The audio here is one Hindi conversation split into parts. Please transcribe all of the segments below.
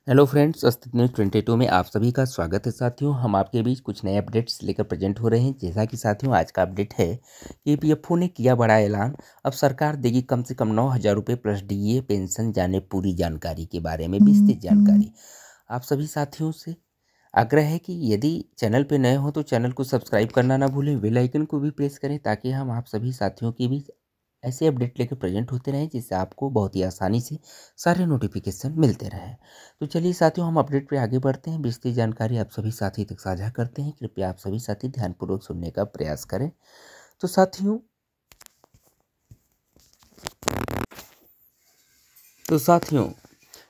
हेलो फ्रेंड्स, अस्तित्व न्यूज़ 22 में आप सभी का स्वागत है। साथियों, हम आपके बीच कुछ नए अपडेट्स लेकर प्रेजेंट हो रहे हैं। जैसा कि साथियों, आज का अपडेट है कि ईपीएफओ ने किया बड़ा ऐलान। अब सरकार देगी कम से कम 9,000 रुपये प्लस डीए पेंशन। जाने पूरी जानकारी के बारे में विस्तृत जानकारी। आप सभी साथियों से आग्रह है कि यदि चैनल पे नए हो तो चैनल को सब्सक्राइब करना ना भूलें, बेल आइकन को भी प्रेस करें ताकि हम आप सभी साथियों की भी ऐसे अपडेट लेकर प्रेजेंट होते रहें जिससे आपको बहुत ही आसानी से सारे नोटिफिकेशन मिलते रहें। तो चलिए साथियों, हम अपडेट पे आगे बढ़ते हैं। विस्तृत जानकारी आप सभी साथी तक साझा करते हैं। कृपया आप सभी साथी ध्यानपूर्वक सुनने का प्रयास करें। तो साथियों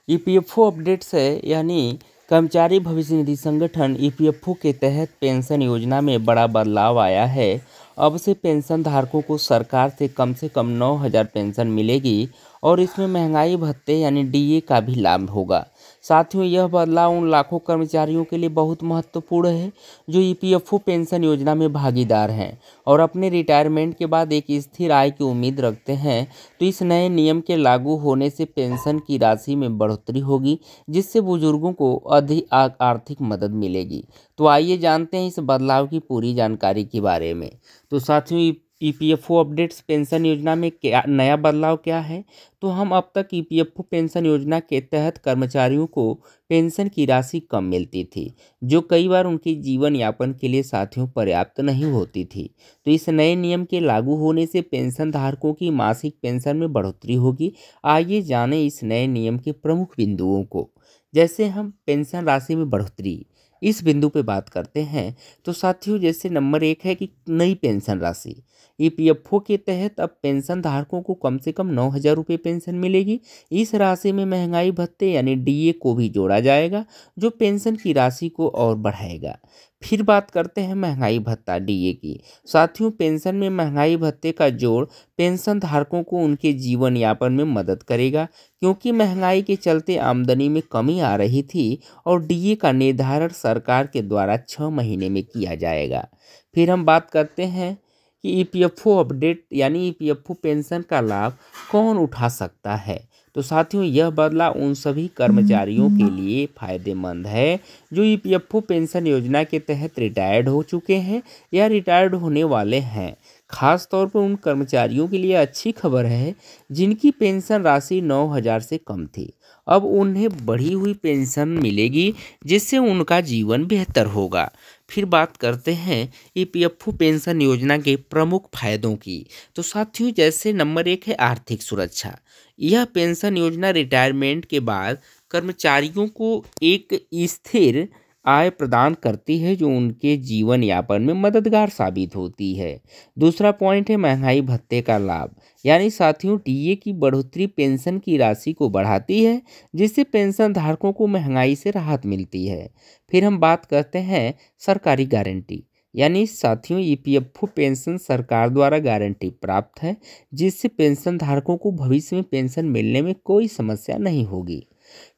ईपीएफओ अपडेट्स है, यानी कर्मचारी भविष्य निधि संगठन ईपीएफओ के तहत पेंशन योजना में बड़ा बदलाव आया है। अब से पेंशन धारकों को सरकार से कम 9,000 पेंशन मिलेगी और इसमें महंगाई भत्ते यानी डीए का भी लाभ होगा। साथियों, यह बदलाव उन लाखों कर्मचारियों के लिए बहुत महत्वपूर्ण है जो ईपीएफओ पेंशन योजना में भागीदार हैं और अपने रिटायरमेंट के बाद एक स्थिर आय की उम्मीद रखते हैं। तो इस नए नियम के लागू होने से पेंशन की राशि में बढ़ोतरी होगी, जिससे बुजुर्गों को अधिक आर्थिक मदद मिलेगी। तो आइए जानते हैं इस बदलाव की पूरी जानकारी के बारे में। तो साथियों, ईपीएफओ अपडेट्स पेंशन योजना में क्या नया बदलाव क्या है? तो हम अब तक ईपीएफओ पेंशन योजना के तहत कर्मचारियों को पेंशन की राशि कम मिलती थी, जो कई बार उनके जीवन यापन के लिए साथियों पर्याप्त नहीं होती थी। तो इस नए नियम के लागू होने से पेंशन धारकों की मासिक पेंशन में बढ़ोतरी होगी। आइए जानें इस नए नियम के प्रमुख बिंदुओं को। जैसे हम पेंशन राशि में बढ़ोतरी इस बिंदु पे बात करते हैं, तो साथियों जैसे नंबर 1 है कि नई पेंशन राशि। ईपीएफओ के तहत अब पेंशन धारकों को कम से कम 9,000 रुपये पेंशन मिलेगी। इस राशि में महंगाई भत्ते यानी डीए को भी जोड़ा जाएगा, जो पेंशन की राशि को और बढ़ाएगा। फिर बात करते हैं महंगाई भत्ता डीए की। साथियों, पेंशन में महंगाई भत्ते का जोड़ पेंशन धारकों को उनके जीवन यापन में मदद करेगा, क्योंकि महंगाई के चलते आमदनी में कमी आ रही थी और डीए का निर्धारण सरकार के द्वारा 6 महीने में किया जाएगा। फिर हम बात करते हैं कि ईपीएफओ अपडेट यानी ईपीएफओ पेंशन का लाभ कौन उठा सकता है। तो साथियों, यह बदलाव उन सभी कर्मचारियों के लिए फायदेमंद है जो ईपीएफओ पेंशन योजना के तहत रिटायर्ड हो चुके हैं या रिटायर्ड होने वाले हैं। खास तौर पर उन कर्मचारियों के लिए अच्छी खबर है जिनकी पेंशन राशि 9,000 से कम थी। अब उन्हें बढ़ी हुई पेंशन मिलेगी, जिससे उनका जीवन बेहतर होगा। फिर बात करते हैं ईपीएफओ पेंशन योजना के प्रमुख फायदों की। तो साथियों, जैसे नंबर 1 है आर्थिक सुरक्षा। यह पेंशन योजना रिटायरमेंट के बाद कर्मचारियों को एक स्थिर आय प्रदान करती है, जो उनके जीवन यापन में मददगार साबित होती है। दूसरा पॉइंट है महंगाई भत्ते का लाभ, यानी साथियों डीए की बढ़ोतरी पेंशन की राशि को बढ़ाती है, जिससे पेंशन धारकों को महंगाई से राहत मिलती है। फिर हम बात करते हैं सरकारी गारंटी, यानी साथियों ईपीएफओ पेंशन सरकार द्वारा गारंटी प्राप्त है, जिससे पेंशन धारकों को भविष्य में पेंशन मिलने में कोई समस्या नहीं होगी।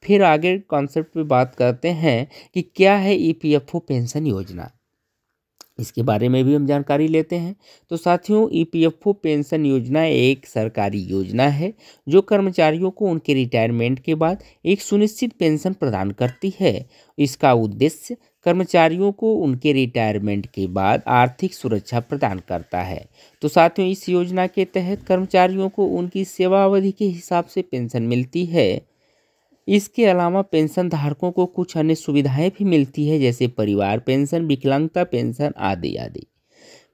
फिर आगे कॉन्सेप्ट पे बात करते हैं कि क्या है ईपीएफओ पेंशन योजना। इसके बारे में भी हम जानकारी लेते हैं। तो साथियों, ईपीएफओ पेंशन योजना एक सरकारी योजना है जो कर्मचारियों को उनके रिटायरमेंट के बाद एक सुनिश्चित पेंशन प्रदान करती है। इसका उद्देश्य कर्मचारियों को उनके रिटायरमेंट के बाद आर्थिक सुरक्षा प्रदान करता है। तो साथियों, इस योजना के तहत कर्मचारियों को उनकी सेवा अवधि के हिसाब से पेंशन मिलती है। इसके अलावा पेंशन धारकों को कुछ अन्य सुविधाएं भी मिलती है, जैसे परिवार पेंशन, विकलांगता पेंशन आदि आदि।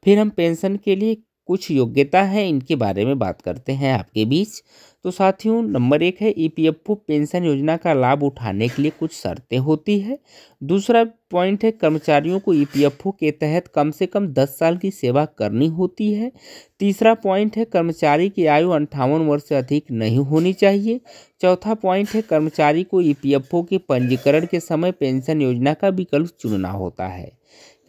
फिर हम पेंशन के लिए कुछ योग्यता है, इनके बारे में बात करते हैं आपके बीच। तो साथियों, नंबर 1 है ईपीएफओ पेंशन योजना का लाभ उठाने के लिए कुछ शर्तें होती है। दूसरा पॉइंट है कर्मचारियों को ईपीएफओ के तहत कम से कम 10 साल की सेवा करनी होती है। तीसरा पॉइंट है कर्मचारी की आयु 58 वर्ष से अधिक नहीं होनी चाहिए। चौथा पॉइंट है कर्मचारी को ईपीएफओ के पंजीकरण के समय पेंशन योजना का विकल्प चुनना होता है।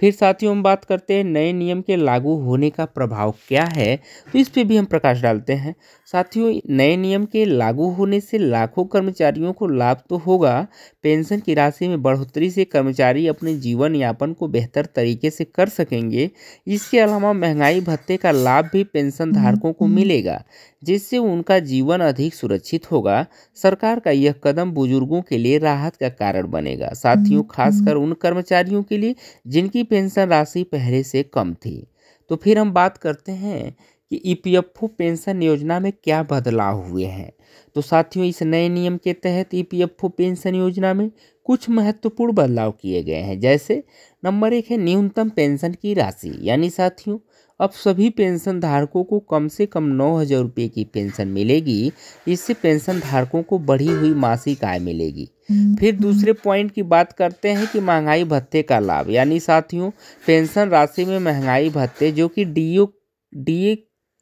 फिर साथियों हम बात करते हैं नए नियम के लागू होने का प्रभाव क्या है, तो इस पे भी हम प्रकाश डालते हैं। साथियों नए नियम के लागू होने से लाखों कर्मचारियों को लाभ तो होगा। पेंशन की राशि में बढ़ोतरी से कर्मचारी अपने जीवन यापन को बेहतर तरीके से कर सकेंगे। इसके अलावा महंगाई भत्ते का लाभ भी पेंशन धारकों को मिलेगा, जिससे उनका जीवन अधिक सुरक्षित होगा। सरकार का यह कदम बुजुर्गों के लिए राहत का कारण बनेगा, साथियों खासकर उन कर्मचारियों के लिए जिनकी पेंशन राशि पहले से कम थी। तो फिर हम बात करते हैं कि ईपीएफओ पेंशन योजना में क्या बदलाव हुए हैं। तो साथियों इस नए नियम के तहत ईपीएफओ पेंशन योजना में कुछ महत्वपूर्ण बदलाव किए गए हैं। जैसे नंबर 1 है न्यूनतम पेंशन की राशि, यानी साथियों अब सभी पेंशन धारकों को कम से कम 9,000 रुपये की पेंशन मिलेगी। इससे पेंशन धारकों को बढ़ी हुई मासिक आय मिलेगी। फिर दूसरे पॉइंट की बात करते हैं कि महंगाई भत्ते का लाभ, यानी साथियों पेंशन राशि में महंगाई भत्ते जो कि डीए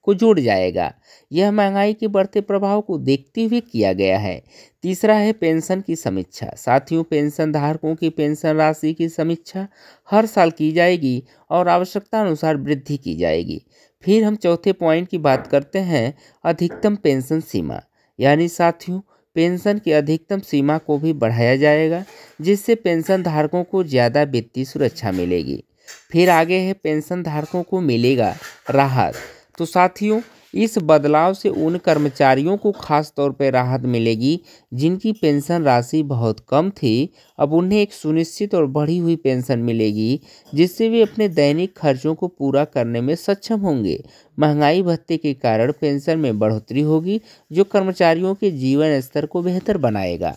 को जोड़ जाएगा। यह महंगाई के बढ़ते प्रभाव को देखते हुए किया गया है। तीसरा है पेंशन की समीक्षा। साथियों पेंशन धारकों की पेंशन राशि की समीक्षा हर साल की जाएगी और आवश्यकता अनुसार वृद्धि की जाएगी। फिर हम चौथे पॉइंट की बात करते हैं अधिकतम पेंशन सीमा, यानी साथियों पेंशन की अधिकतम सीमा को भी बढ़ाया जाएगा, जिससे पेंशन धारकों को ज़्यादा वित्तीय सुरक्षा मिलेगी। फिर आगे है पेंशन धारकों को मिलेगा राहत। तो साथियों इस बदलाव से उन कर्मचारियों को खास तौर पर राहत मिलेगी जिनकी पेंशन राशि बहुत कम थी। अब उन्हें एक सुनिश्चित और बढ़ी हुई पेंशन मिलेगी, जिससे वे अपने दैनिक खर्चों को पूरा करने में सक्षम होंगे। महंगाई भत्ते के कारण पेंशन में बढ़ोतरी होगी, जो कर्मचारियों के जीवन स्तर को बेहतर बनाएगा।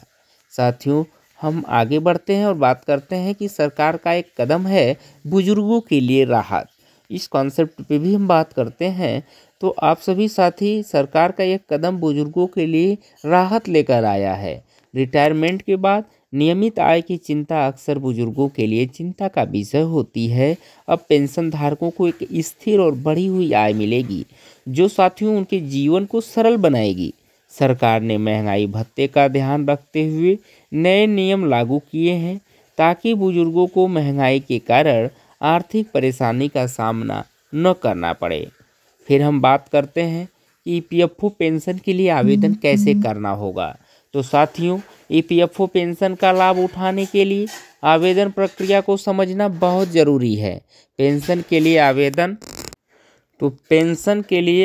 साथियों हम आगे बढ़ते हैं और बात करते हैं कि सरकार का एक कदम है बुजुर्गों के लिए राहत। इस कॉन्सेप्ट पे भी हम बात करते हैं। तो आप सभी साथी सरकार का यह कदम बुजुर्गों के लिए राहत लेकर आया है। रिटायरमेंट के बाद नियमित आय की चिंता अक्सर बुजुर्गों के लिए चिंता का विषय होती है। अब पेंशन धारकों को एक स्थिर और बढ़ी हुई आय मिलेगी, जो साथियों उनके जीवन को सरल बनाएगी। सरकार ने महंगाई भत्ते का ध्यान रखते हुए नए नियम लागू किए हैं, ताकि बुजुर्गों को महंगाई के कारण आर्थिक परेशानी का सामना न करना पड़े। फिर हम बात करते हैं कि ईपीएफओ पेंशन के लिए आवेदन कैसे करना होगा। तो साथियों ईपीएफओ पेंशन का लाभ उठाने के लिए आवेदन प्रक्रिया को समझना बहुत ज़रूरी है। पेंशन के लिए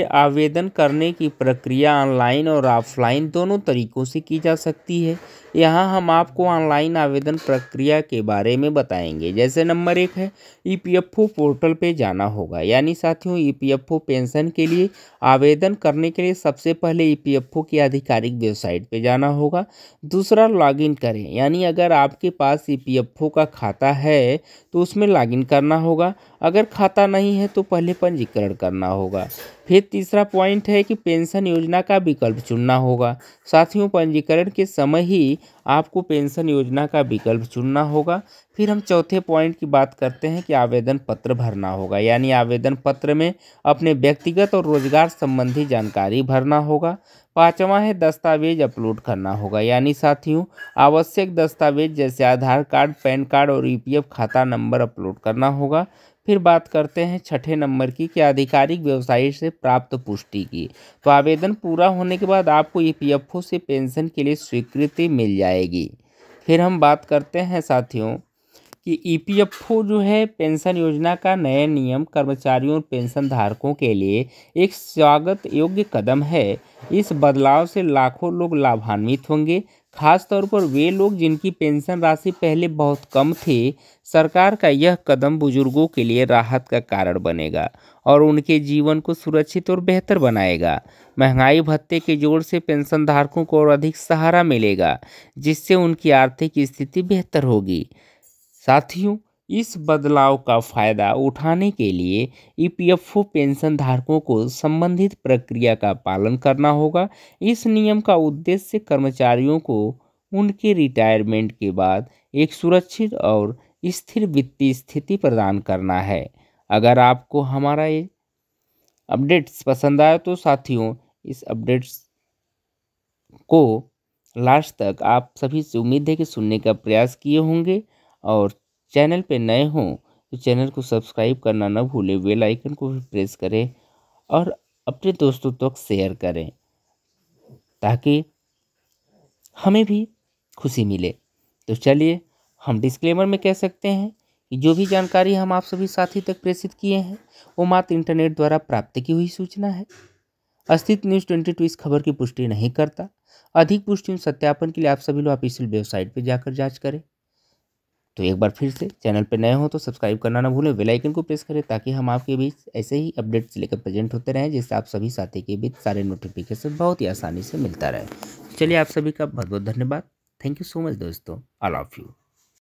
आवेदन करने की प्रक्रिया ऑनलाइन और ऑफलाइन दोनों तरीकों से की जा सकती है। यहाँ हम आपको ऑनलाइन आवेदन प्रक्रिया के बारे में बताएंगे। जैसे नंबर 1 है ईपीएफओ पोर्टल पे जाना होगा, यानी साथियों ईपीएफओ पेंशन के लिए आवेदन करने के लिए सबसे पहले ईपीएफओ की आधिकारिक वेबसाइट पे जाना होगा। दूसरा लॉगिन करें, यानी अगर आपके पास ईपीएफओ का खाता है तो उसमें लॉगिन करना होगा। अगर खाता नहीं है तो पहले पंजीकरण करना होगा। फिर तीसरा पॉइंट है कि पेंशन योजना का विकल्प चुनना होगा। साथियों पंजीकरण के समय ही आपको पेंशन योजना का विकल्प चुनना होगा। फिर हम चौथे पॉइंट की बात करते हैं कि आवेदन पत्र भरना होगा, यानी आवेदन पत्र में अपने व्यक्तिगत और रोजगार संबंधी जानकारी भरना होगा। पांचवा है दस्तावेज अपलोड करना होगा, यानी साथियों आवश्यक दस्तावेज जैसे आधार कार्ड, पैन कार्ड और ईपीएफ खाता नंबर अपलोड करना होगा। फिर बात करते हैं छठे नंबर की कि आधिकारिक वेबसाइट से प्राप्त पुष्टि की। तो आवेदन पूरा होने के बाद आपको ईपीएफओ से पेंशन के लिए स्वीकृति मिल जाएगी। फिर हम बात करते हैं साथियों कि ईपीएफओ जो है पेंशन योजना का नया नियम कर्मचारियों और पेंशन धारकों के लिए एक स्वागत योग्य कदम है। इस बदलाव से लाखों लोग लाभान्वित होंगे, खास तौर पर वे लोग जिनकी पेंशन राशि पहले बहुत कम थी। सरकार का यह कदम बुजुर्गों के लिए राहत का कारण बनेगा और उनके जीवन को सुरक्षित और बेहतर बनाएगा। महंगाई भत्ते के जोड़ से पेंशन धारकों को और अधिक सहारा मिलेगा, जिससे उनकी आर्थिक स्थिति बेहतर होगी। साथियों इस बदलाव का फायदा उठाने के लिए ईपीएफओ पेंशन धारकों को संबंधित प्रक्रिया का पालन करना होगा। इस नियम का उद्देश्य कर्मचारियों को उनके रिटायरमेंट के बाद एक सुरक्षित और स्थिर वित्तीय स्थिति प्रदान करना है। अगर आपको हमारा ये अपडेट्स पसंद आया तो साथियों इस अपडेट्स को लास्ट तक आप सभी से उम्मीद है कि सुनने का प्रयास किए होंगे, और चैनल पे नए हों तो चैनल को सब्सक्राइब करना न भूलें, बेल आइकन को भी प्रेस करें और अपने दोस्तों तक शेयर करें ताकि हमें भी खुशी मिले। तो चलिए, हम डिस्क्लेमर में कह सकते हैं कि जो भी जानकारी हम आप सभी साथी तक प्रेषित किए हैं वो मात्र इंटरनेट द्वारा प्राप्त की हुई सूचना है। अस्तित्व न्यूज़ 22 इस खबर की पुष्टि नहीं करता। अधिक पुष्टि और सत्यापन के लिए आप सभी लोग ऑफिशियल वेबसाइट पर जाकर जांच करें। तो एक बार फिर से चैनल पर नए हो तो सब्सक्राइब करना ना भूलें, बेल आइकन को प्रेस करें ताकि हम आपके बीच ऐसे ही अपडेट्स लेकर प्रेजेंट होते रहें, जिससे आप सभी साथी के बीच सारे नोटिफिकेशन बहुत ही आसानी से मिलता रहे। चलिए, आप सभी का बहुत बहुत धन्यवाद। थैंक यू सो मच दोस्तों। I love you.